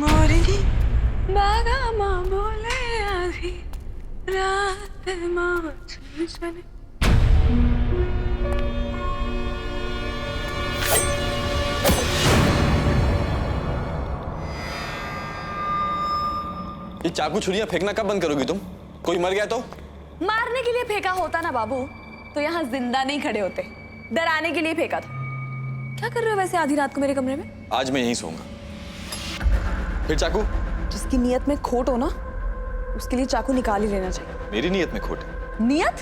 मोरी बागा माँ बोले आधी रात माँ चले। ये चाकू छुरियां फेंकना कब बंद करोगी तुम? कोई मर गया तो? मारने के लिए फेंका होता ना बाबू तो यहाँ जिंदा नहीं खड़े होते, डराने के लिए फेंका था। क्या कर रहे हो वैसे आधी रात को मेरे कमरे में? आज मैं यहीं सोऊंगा। फिर चाकू? जिसकी नियत में खोट हो ना उसके लिए चाकू निकाल ही लेना चाहिए। मेरी नियत में खोट है। नियत?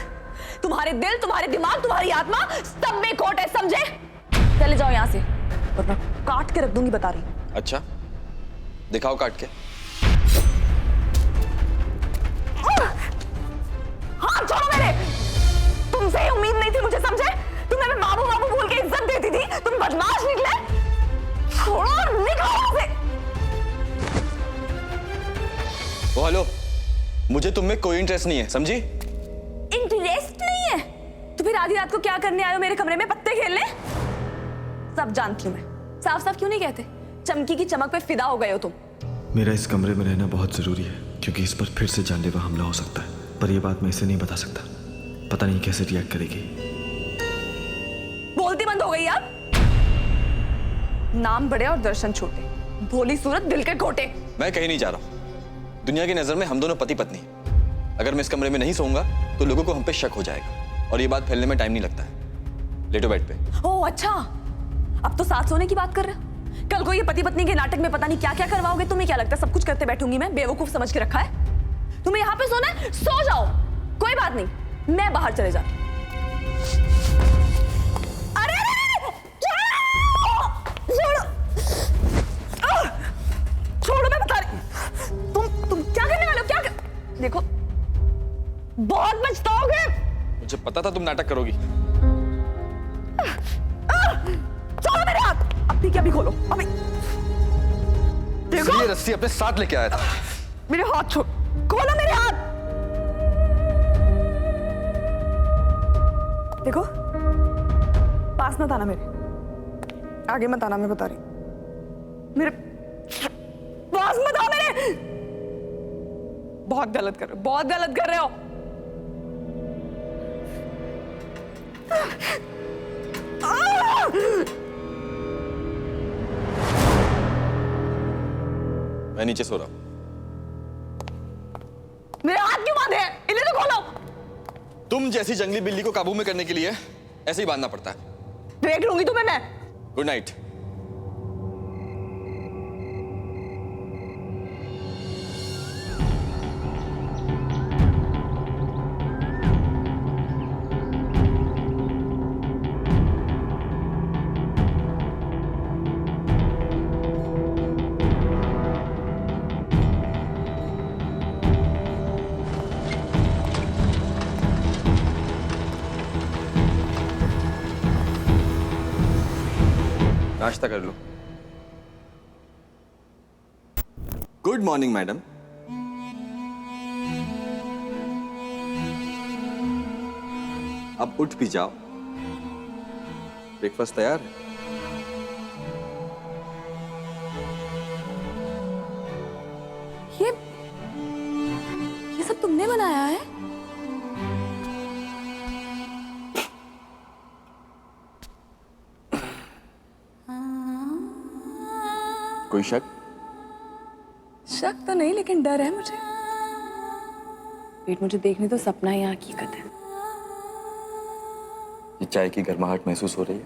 तुम्हारे दिल, तुम्हारे दिमाग, तुम्हारी आत्मा सब में खोट है, समझे? चले जाओ यहाँ से वरना काट के रख दूंगी, बता रही। अच्छा दिखाओ काट के। हाथ छोड़ो मेरे। तुमसे ही उम्मीद नहीं थी मुझे, समझे? तुम्हें मैं बाबू बाबू बोल के इज्जत देती थी, तुम बदमाश निकले। छोड़ो और निकलो यहाँ से। ओ हेलो, मुझे तुम में कोई इंटरेस्ट नहीं है, समझी? इंटरेस्ट नहीं है तो फिर आधी रात को क्या करने आए हो मेरे कमरे में? पत्ते खेलने? सब जानती हूँ मैं। साफ साफ क्यों नहीं कहते? चमकी की चमक पे फिदा हो गए हो तुम। मेरा इस कमरे में रहना बहुत जरूरी है क्योंकि इस पर फिर से जानलेवा हमला हो सकता है, पर यह बात मैं इसे नहीं बता सकता। पता नहीं कैसे रिएक्ट करेगी। बोलती बंद हो गई अब। नाम बड़े और दर्शन छोटे, भोली सूरत दिल के खोटे। मैं कहीं नहीं जा रहा हूँ। दुनिया की नजर में हम दोनों पति पत्नी। अगर मैं इस कमरे में नहीं सोऊंगा तो लोगों को हम पे शक हो जाएगा और ये बात फैलने में टाइम नहीं लगता है। लेटो बेड पे। ओह अच्छा, अब तो साथ सोने की बात कर रहे हो। कल को ये पति पत्नी के नाटक में पता नहीं क्या क्या करवाओगे। तुम्हें क्या लगता है सब कुछ करते बैठूंगी मैं? बेवकूफ समझ के रखा है? तुम्हें यहाँ पे सोना है, सो जाओ, कोई बात नहीं, मैं बाहर चले जाती। अरे छोड़ो, छोड़ो, मैं बता रही। तुम क्या करने वाले हो? क्या देखो, बहुत पछताओगे। मुझे पता था तुम नाटक करोगी। छोड़ो मेरे हाथ। अभी क्या, अभी खोलो, अभी देखो। ये रस्सी अपने साथ लेके आया था। मेरे हाथ छोड़, खोलो मेरे हाथ। देखो, पास मत आना मेरे, आगे मत आना, मैं बता रही। मेरे पास मत आओ मेरे। बहुत गलत कर रहे हो, बहुत गलत कर रहे हो। मैं नीचे सो रहा हूँ। मेरे हाथ क्यों बांधे हैं? इन्हें तो खोलो। तुम जैसी जंगली बिल्ली को काबू में करने के लिए ऐसे ही बांधना पड़ता है। देख लूंगी तुम्हें मैं। Good night. नाश्ता कर लो। Good morning madam. अब उठ भी जाओ, ब्रेकफास्ट तैयार है। ये सब तुमने बनाया है? कोई शक? शक तो नहीं, लेकिन डर है मुझे। पेट मुझे देखने तो सपना ही हकीकत है। ये चाय की गर्माहट महसूस हो रही है?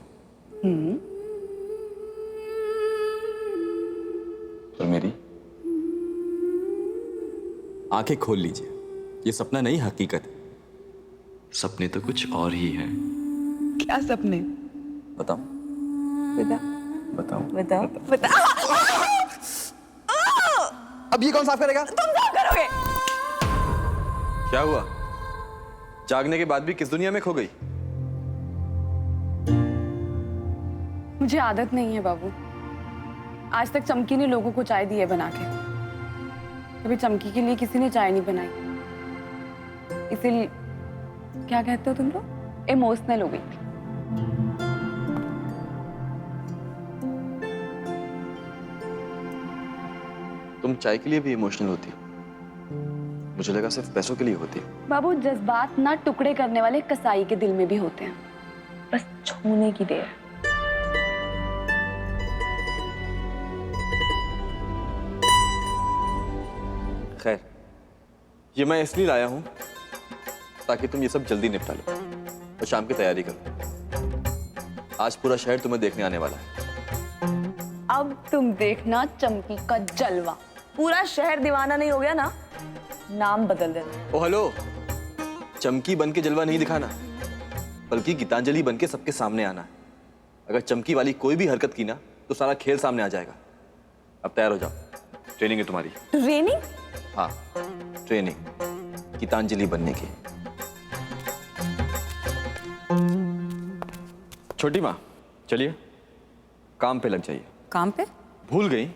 और मेरी आंखें खोल लीजिए, ये सपना नहीं हकीकत है। सपने तो कुछ और ही हैं। क्या सपने? बताओ बताओ बताओ। बताओ। अब ये कौन साफ करेगा? तुम साफ करोगे। क्या हुआ? जागने के बाद भी किस दुनिया में खो गई? मुझे आदत नहीं है बाबू। आज तक चमकी ने लोगों को चाय दी है बना के, कभी चमकी के लिए किसी ने चाय नहीं बनाई। इसीलिए क्या कहते हो तुम लोग, इमोशनल हो गई। तुम चाय के लिए भी इमोशनल होती हो। मुझे लगा सिर्फ पैसों के लिए होती है। बाबू, जज्बात ना टुकड़े करने वाले कसाई के दिल में भी होते हैं, बस छूने की देर। खैर, ये मैं इसलिए लाया हूं ताकि तुम ये सब जल्दी निपटा लो और शाम की तैयारी करो। आज पूरा शहर तुम्हें देखने आने वाला है। अब तुम देखना चमकी का जलवा। पूरा शहर दीवाना नहीं हो गया ना, नाम बदल देना। ओ हेलो, चमकी बन के जलवा नहीं दिखाना, बल्कि गीतांजलि बन के सबके सामने आना है। अगर चमकी वाली कोई भी हरकत की ना तो सारा खेल सामने आ जाएगा। अब तैयार हो जाओ, ट्रेनिंग है तुम्हारी। ट्रेनिंग? हाँ, ट्रेनिंग गीतांजलि बनने की। छोटी माँ, चलिए काम पे लग जाइए। काम पे? भूल गई?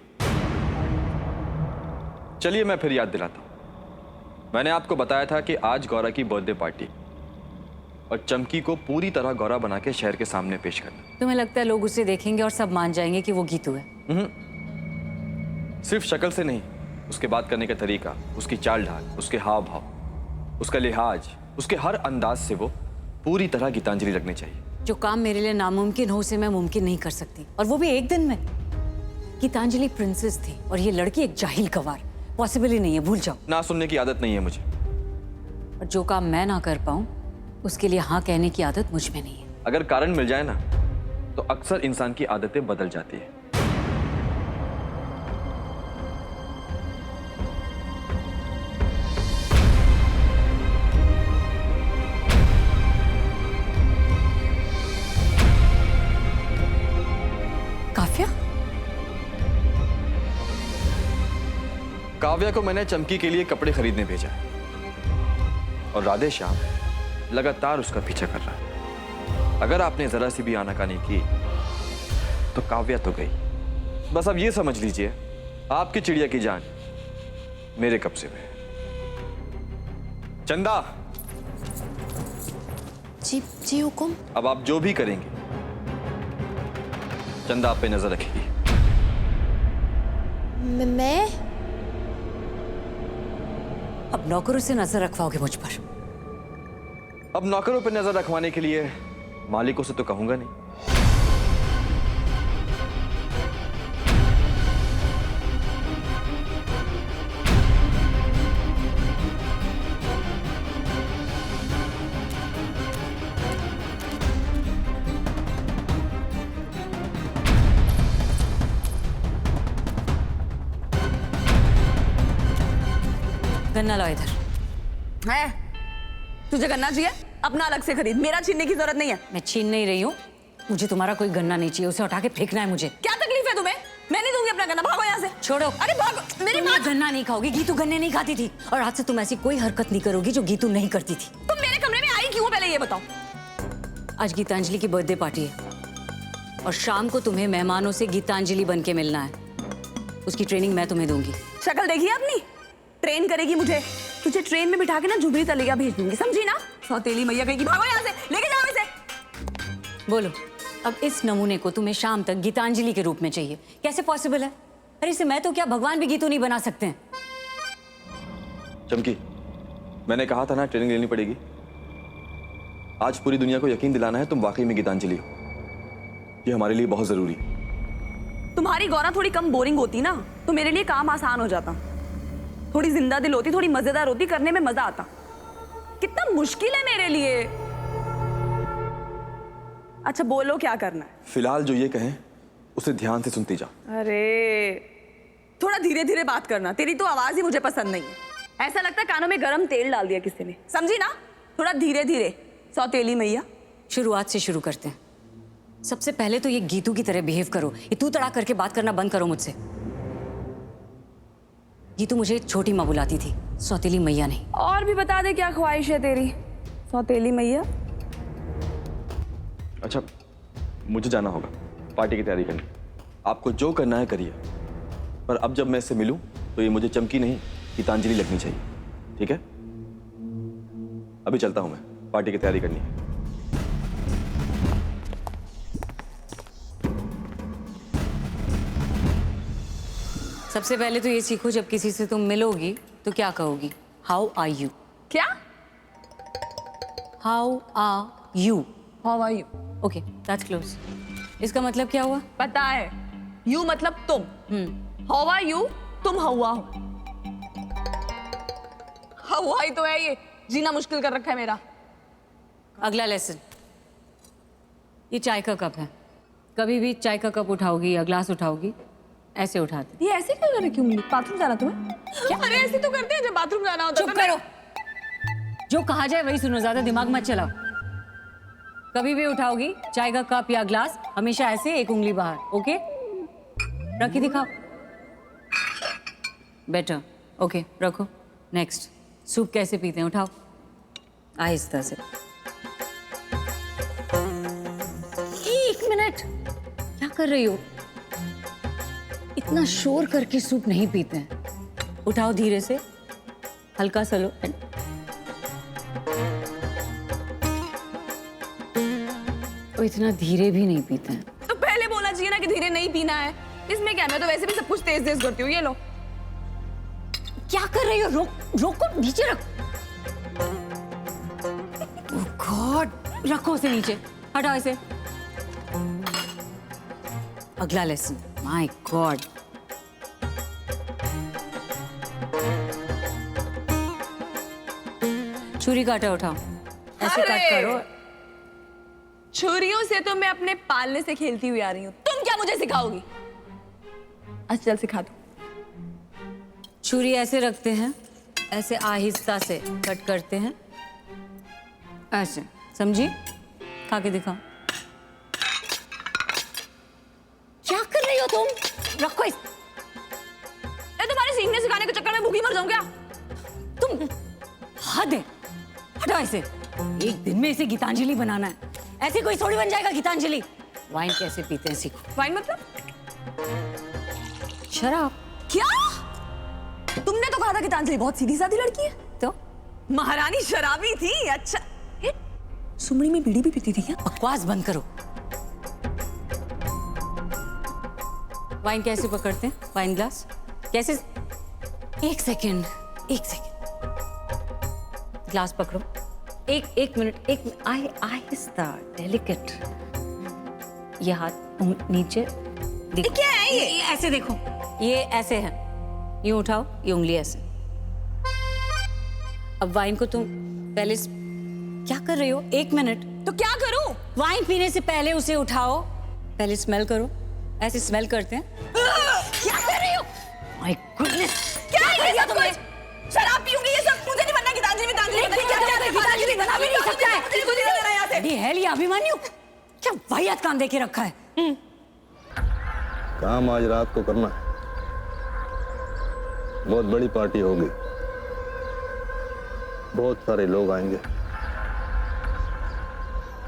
चलिए मैं फिर याद दिलाता हूं। मैंने आपको बताया था कि आज गौरा की बर्थडे पार्टी और चमकी को पूरी तरह गौरा बना के शहर के सामने पेश करना। तुम्हें लगता है लोग उसे देखेंगे और सब मान जाएंगे कि वो गीतू है? सिर्फ शक्ल से नहीं, उसके बात करने का तरीका, उसकी चाल ढाल, उसके हाव भाव, उसका लिहाज, उसके हर अंदाज से वो पूरी तरह गीतांजलि लगनी चाहिए। जो काम मेरे लिए नामुमकिन हो उसे मैं मुमकिन नहीं कर सकती, और वो भी एक दिन में। गीतांजलि प्रिंसेस थी और ये लड़की एक जाहिल गंवार। पॉसिबल ही नहीं है, भूल जाओ। ना सुनने की आदत नहीं है मुझे। और जो काम मैं ना कर पाऊं उसके लिए हाँ कहने की आदत मुझ में नहीं है। अगर कारण मिल जाए ना तो अक्सर इंसान की आदतें बदल जाती है। काव्या? काव्या को मैंने चमकी के लिए कपड़े खरीदने भेजा है और राधे श्याम लगातार उसका पीछा कर रहा है। अगर आपने जरा सी भी आनाकानी की तो काव्या तो गई। बस अब ये समझ लीजिए, आपकी चिड़िया की जान मेरे कब्जे में है। चंदा, जी जी हुकुम। अब आप जो भी करेंगे चंदा आप पे नजर रखेगी। मैं? अब नौकरों से नजर रखवाओगे मुझ पर? अब नौकरों पर नजर रखवाने के लिए मालिकों से तो कहूंगा नहीं। गन्ना लाओ इधर। है, तुझे गन्ना चाहिए? अपना अलग से खरीद, मेरा छीनने की जरूरत नहीं है। मैं छीन नहीं रही हूँ, मुझे तुम्हारा कोई गन्ना नहीं चाहिए, उसे उठा के फेंकना है मुझे। क्या तकलीफ है तुम्हें? मैं नहीं दूंगी अपना गन्ना, भागो यहाँ से। छोड़ो। अरे भागो, मेरी तुम माँ। ये गन्ना नहीं खाओगी, गीतू गन्ने नहीं खाती थी, और आज से तुम ऐसी कोई हरकत नहीं करोगी जो गीतू नहीं करती थी। तुम मेरे कमरे में आई क्यों, पहले ये बताओ। आज गीतांजलि की बर्थडे पार्टी है और शाम को तुम्हें मेहमानों से गीतांजलि बन के मिलना है। उसकी ट्रेनिंग मैं तुम्हें दूंगी। शक्ल देखी अपनी? ट्रेन करेगी मुझे? तुझे ट्रेन में बिठा के ना झुमरी तलिया भेज दूंगी, समझी ना? सौतेली मैया कहेगी भागो यहाँ से, लेके जाओ इसे। बोलो, अब इस नमूने को तुम्हें शाम तक गीतांजलि के रूप में चाहिए, कैसे पॉसिबल है? अरे इसे मैं तो क्या, भगवान भी गीतू नहीं बना सकते हैं। चमकी, मैंने कहा था ना ट्रेनिंग लेनी पड़ेगी। आज पूरी दुनिया को यकीन दिलाना है तुम वाकई में गीतांजलि हो। ये हमारे लिए बहुत जरूरी है। तुम्हारी गौरा थोड़ी कम बोरिंग होती ना तो मेरे लिए काम आसान हो जाता। थोड़ी जिंदा दिल होती, थोड़ी मजेदार होती, करने में मजा आता। कितना मुश्किल है मेरे लिए। अच्छा बोलो, क्या करना है? फिलहाल जो ये कहें उसे ध्यान से सुनती जाओ। अरे थोड़ा धीरे धीरे बात करना, तेरी तो आवाज ही मुझे पसंद नहीं है। ऐसा लगता है कानों में गरम तेल डाल दिया किसी ने, समझी ना? थोड़ा धीरे धीरे। सौतेली मैया। शुरुआत से शुरू करते हैं। सबसे पहले तो ये गीतू की तरह बिहेव करो, ये तू तड़ा करके बात करना बंद करो मुझसे। गीतू मुझे छोटी माँ बुलाती थी, सौतेली मैया नहीं। और भी बता दे क्या ख्वाहिश है तेरी, सौतेली मैया? अच्छा, मुझे जाना होगा पार्टी की तैयारी करने। आपको जो करना है करिए, पर अब जब मैं इससे मिलूं तो ये मुझे चमकी नहीं गीतांजलि लगनी चाहिए, ठीक है? अभी चलता हूं मैं, पार्टी की तैयारी करनी है। सबसे पहले तो ये सीखो, जब किसी से तुम मिलोगी तो क्या कहोगी? How are you? क्या? How are you? How are you? Okay, that's close. इसका मतलब क्या हुआ? पता है, यू मतलब तुम। हाउ आर यू तुम हवा हो। हवा ही तो है ये, जीना मुश्किल कर रखा है मेरा। अगला लेसन, ये चाय का कप है। कभी भी चाय का कप उठाओगी या ग्लास उठाओगी, ऐसे उठाते। ये ऐसे क्यों कर रही उंगली? बाथरूम जाना तुम्हें? क्या? अरे ऐसे तो करते हैं जब बाथरूम जाना होता है। चुप करो, जो कहा जाए वही सुनो, ज्यादा दिमाग मत चलाओ। कभी भी उठाओगी चाय का कप या ग्लास, हमेशा ऐसे, एक उंगली बाहर। ओके, रखी दिखाओ। बेटर। ओके, रखो। नेक्स्ट, सूप कैसे पीते हैं? उठाओ आहिस्ता से। 1 मिनट, क्या कर रही हो? इतना शोर करके सूप नहीं पीते हैं। उठाओ धीरे से, हल्का सा लो। और इतना धीरे भी नहीं पीते हैं। तो पहले बोलना चाहिए ना कि धीरे नहीं पीना है। इसमें क्या, मैं तो वैसे भी सब कुछ तेज तेज करती हूँ। ये लो। क्या कर रही हो? रोको, नीचे रख। ओह गॉड, रखो उसे नीचे, हटाओ इसे। अगला लेसन, माय गॉड। छुरी काटा उठाओ, ऐसे अरे! कट करो। छुरियों से तो मैं अपने पालने से खेलती हुई आ रही हूँ, तुम क्या मुझे सिखाओगी? अच्छा चल सिखा दो। छुरी ऐसे रखते हैं, ऐसे आहिस्ता से कट करते हैं, ऐसे, समझी? खा के दिखाओ। क्या कर रही हो तुम? रखो इस। तुम्हारे सीखने सिखाने के चक्कर में भूखी मर जाऊं क्या? तुम हद है, हटाओ इसे। एक दिन में इसे गीतांजलि बनाना है, ऐसे कोई थोड़ी बन जाएगा गीतांजलि। वाइन कैसे पीते हैं सीखो। वाइन मतलब? शराब। क्या? तुमने तो कहा था गीतांजलि बहुत सीधी सादी लड़की है। तो महारानी शराबी थी। अच्छा, सुमड़ी में बीड़ी भी पीती थी क्या? बकवास बंद करो। वाइन कैसे पकड़ते हैं? वाइन ग्लास कैसे? एक सेकेंड, ग्लास पकड़ो। एक मिनट, आहिस्ता, डेलिकेट। ये हाथ नीचे। देखो क्या है ये? ऐसे देखो, ये ऐसे है। यूं उठाओ, ये उंगली ऐसे। अब वाइन को तुम पहले क्या कर रही हो? 1 मिनट। तो क्या करूं? वाइन पीने से पहले उसे उठाओ, पहले स्मेल करो। ऐसे स्मेल करते हैं। क्या कर रही हो? माय गुडनेस, क्या है ये सब कुछ? शराब पीऊंगी ये सब? मुझे नहीं बनना गीतांजलि। गीतांजलि बना भी नहीं सकता है। मुझे नहीं देना यहाँ से। अरे हेल, ये अभिमन्यु क्या वाहियात काम देके रखा है। काम आज रात को करना है, बहुत बड़ी पार्टी होगी, बहुत सारे लोग आएंगे।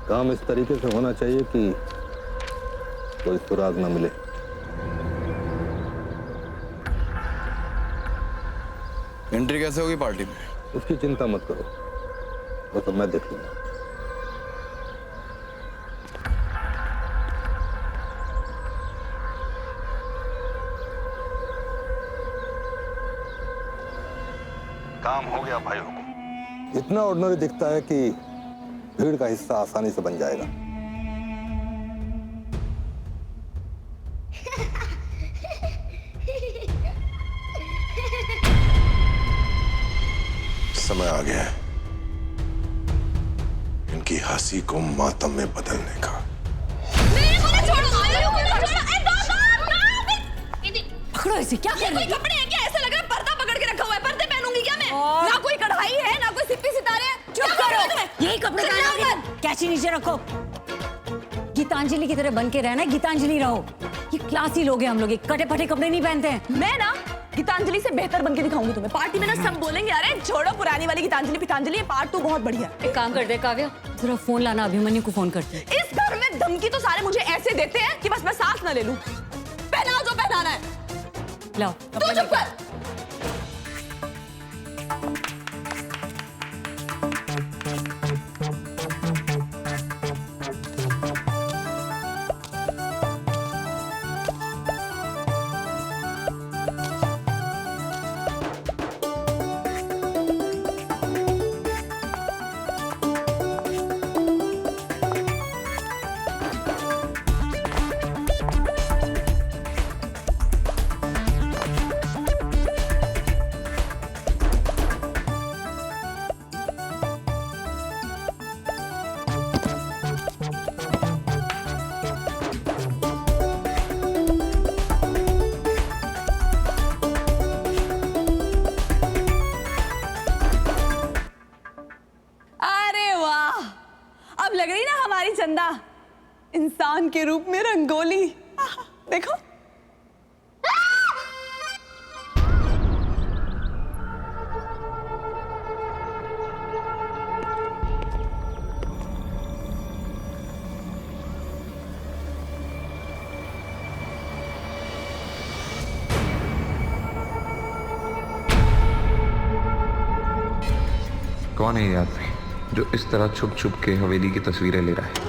काम इस तरीके से होना चाहिए कि कोई सुराग ना मिले। एंट्री कैसे होगी पार्टी में? उसकी चिंता मत करो, वो तो मैं देख लूंगा। काम हो गया भाइयों को। इतना ऑर्डिनरी दिखता है कि भीड़ का हिस्सा आसानी से बन जाएगा। समय आ गया है इनकी हंसी को मातम में बदलने का। पकड़ो इसे। क्या कर रही है? कपड़े हैं क्या? ऐसा लग रहा है पर्दा पकड़ के रखा हुआ है। पर्दे पहनूंगी क्या मैं? ना कोई कढ़ाई है, ना कोई सिप्पी सितारे हैं। चुप करो, यही कपड़े पहनोगे? कैची नीचे रखो। गीतांजलि की तरह बन के रहना है, गीतांजलि रहो। ये क्लासी लोग हैं हम लोग, कटे फटे कपड़े नहीं पहनते हैं। मैं ना गीतांजलि से बेहतर बन के दिखाऊंगी तुम्हें। पार्टी में ना सब बोलेंगे अरे छोड़ो पुरानी वाली गीतांजलि पितांजलि, ये पार्ट 2 बहुत बढ़िया है। एक काम करते हैं काव्या, जरा फोन लाना, अभिमन्यु को फोन करते हैं। इस घर में धमकी तो सारे मुझे ऐसे देते हैं कि बस मैं सांस ना ले लूं। पहनाओ जो पहनाना है। लाओ तू चुप कर। राम के रूप में रंगोली। देखो कौन है ये आदमी जो इस तरह छुप छुप के हवेली की तस्वीरें ले रहा है?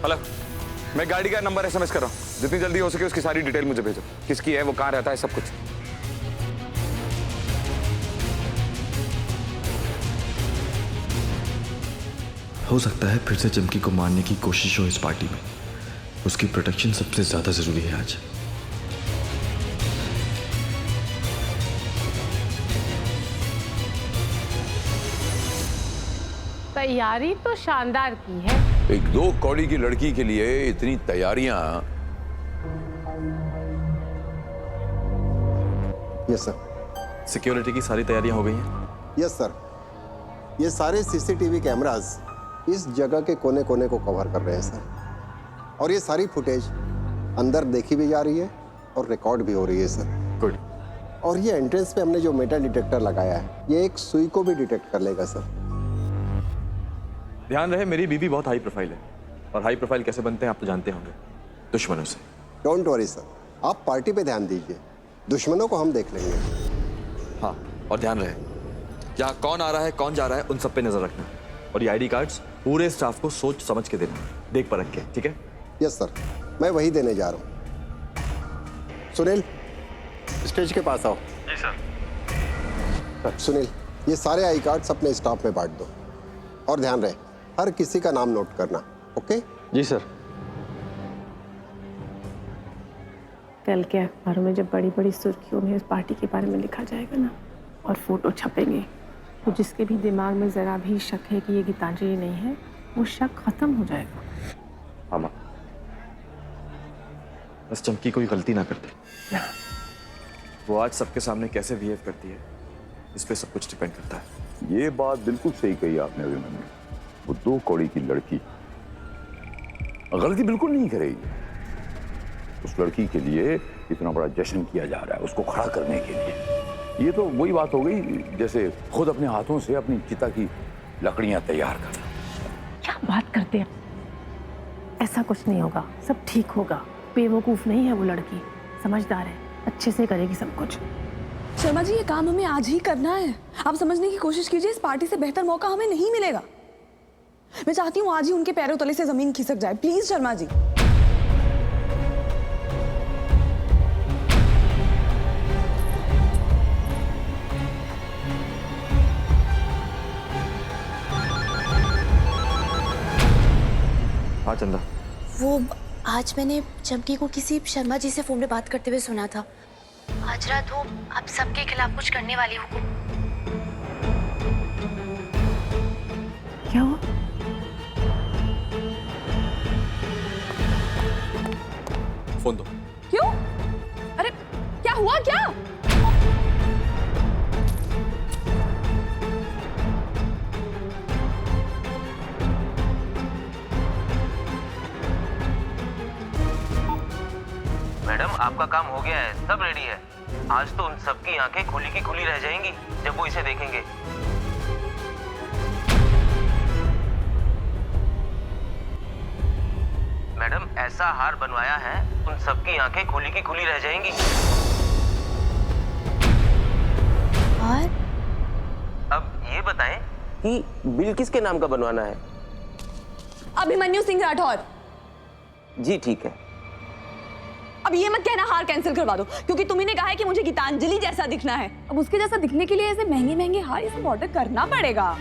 हेलो, मैं गाड़ी का नंबर एसएमएस कर रहा हूँ। जितनी जल्दी हो सके उसकी सारी डिटेल मुझे भेजो। किसकी है, वो कहाँ रहता है, सब कुछ। हो सकता है फिर से चमकी को मारने की कोशिश हो इस पार्टी में। उसकी प्रोटेक्शन सबसे ज्यादा जरूरी है आज। तैयारी तो शानदार की है। एक 2 कौड़ी की लड़की के लिए इतनी तैयारियां। Yes sir. सिक्योरिटी की सारी तैयारियां हो गई हैं? Yes sir. ये सारे सीसीटीवी कैमरास इस जगह के कोने कोने को कवर कर रहे हैं सर, और ये सारी फुटेज अंदर देखी भी जा रही है और रिकॉर्ड भी हो रही है सर। गुड। और ये एंट्रेंस पे हमने जो मेटल डिटेक्टर लगाया है, ये एक सुई को भी डिटेक्ट कर लेगा सर। ध्यान रहे, मेरी बीबी बहुत हाई प्रोफाइल है, और हाई प्रोफाइल कैसे बनते हैं आप तो जानते होंगे, दुश्मनों से। डोंट वरी सर, आप पार्टी पे ध्यान दीजिए, दुश्मनों को हम देख लेंगे। हाँ, और ध्यान रहे, यहाँ कौन आ रहा है कौन जा रहा है उन सब पे नजर रखना, और ये आईडी कार्ड्स पूरे स्टाफ को सोच समझ के देना, देख परख के, ठीक है? यस सर, मैं वही देने जा रहा हूँ। सुनील, स्टेज के पास आओ। जी सर। सुनील, ये सारे आई कार्ड्स अपने स्टाफ में बांट दो, और ध्यान रहे हर किसी का नाम नोट करना। ओके? जी सर। कल के अखबारों में जब बड़ी बड़ी सुर्खियों में इस पार्टी के बारे में लिखा जाएगा ना, और फोटो छपेंगे, तो जिसके भी दिमाग में जरा भी शक है कि ये गीतांजलि नहीं है, वो शक खत्म हो जाएगा। हाँ माँ, बस चमकी कोई गलती ना करते। वो आज सबके सामने कैसे बिहेव करती है, इस पे सब कुछ डिपेंड करता है। ये बात बिल्कुल सही कही आपने अभिमन्यु। वो 2 कौड़ी की लड़की गलती बिल्कुल नहीं करेगी। उस लड़की के लिए इतना बड़ा जश्न किया जा रहा है, उसको खड़ा करने के लिए। ये तो वही बात हो गई जैसे खुद अपने हाथों से अपनी चिता की लकड़ियां तैयार करना। क्या बात करते हैं? ऐसा कुछ नहीं होगा, सब ठीक होगा। बेवकूफ नहीं है वो लड़की, समझदार है, अच्छे से करेगी सब कुछ। शर्मा जी, ये काम हमें आज ही करना है। आप समझने की कोशिश कीजिए, इस पार्टी से बेहतर मौका हमें नहीं मिलेगा। मैं चाहती हूँ आज ही उनके पैरों तले से जमीन खिसक जाए। प्लीज शर्मा जी। हाँ चंदा। वो आज मैंने चमकी को किसी शर्मा जी से फोन पे बात करते हुए सुना था। आज रात वो आप सबके खिलाफ कुछ करने वाली हो। क्या हुआ? फोन दो। क्यों? अरे क्या हुआ क्या? मैडम, आपका काम हो गया है, सब रेडी है। आज तो उन सबकी आंखें खुली की खुली रह जाएंगी जब वो इसे देखेंगे। मैडम, ऐसा हार बनवाया है, उन सबकी आंखें खुली की खुली रह जाएंगी। और अब ये बताएं कि बिल किसके नाम का बनवाना है? अभिमन्यु सिंह राठौर। जी ठीक है। अब ये मत कहना हार कैंसिल करवा दो, क्योंकि तुम्ही ने कहा है कि मुझे गीतांजलि जैसा दिखना है। अब उसके जैसा दिखने के लिए ऐसे महंगे महंगे हार ये सब ऑर्डर करना पड़ेगा।